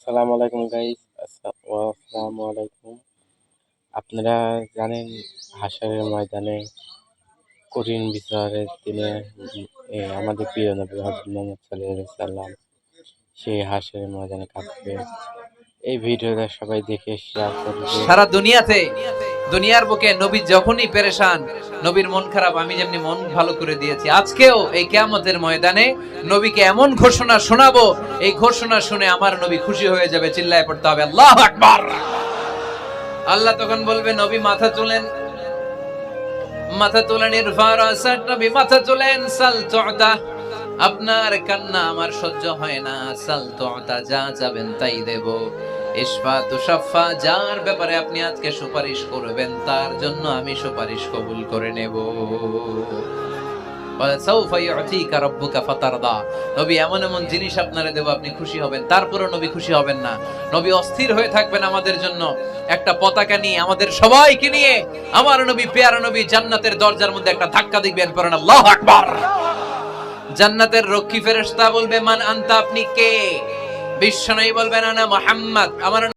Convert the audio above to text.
আসসালামু আলাইকুম গাইস। আসসালামু আলাইকুম। আপনারা জানেন হাশরের ময়দানে কঠিন বিচারের দিনে আমাদের প্রিয় নবী হযরত মুহাম্মদ সাল্লাল্লাহু আলাইহি সাল্লাম সেই হাশরের ময়দানে কাঁদবে। এই ভিডিওটা সবাই দেখে শেয়ার করবে। সারা দুনিয়াতে দুনিয়ার বুকে নবী যখনই পেরেশান, নবীর মন খারাপ আমি যেমনি মন ভালো করে দিয়েছি, আজকেও এই কিয়ামতের ময়দানে নবীকে এমন ঘোষণা শোনাবো, এই ঘোষণা শুনে আমার নবী খুশি হয়ে যাবে। চিল্লায় পড়তে হবে আল্লাহু আকবার। আল্লাহ তখন বলবে নবী মাথা তুলেন, মাথা তোলেন। ইরফা রাসাক, নবী মাথা তোলেন। সাল তু'তা, আপনার কান্না আমার সহ্য হয় না। সাল তু'তা, যা চাবেন তাই দেব। ইশফা তুশাফা, যার ব্যাপারে আপনি আজকে সুপারিশ করবেন তার জন্য আমি সুপারিশ কবুল করে নেব। সাউফা ইউতিকা রাব্বুকা ফাতারদা, নবী এমন এমন জিনিস আপনারে দেব আপনি খুশি হবেন। তারপরও নবী খুশি হবেন না, নবী অস্থির হয়ে থাকবেন আমাদের জন্য। একটা পতাকা নিয়ে আমাদের সবাইকে নিয়ে আমার নবী, পেয়ারা নবী জান্নাতের দরজার মধ্যে একটা ধাক্কা দিবেন। পড়েন আল্লাহু আকবার। জান্নাতের রক্ষী ফেরেশতা বলবে মান আনতা, আপনি কে? বিশ্বনবী বলবেন আনা মুহাম্মদ, আমার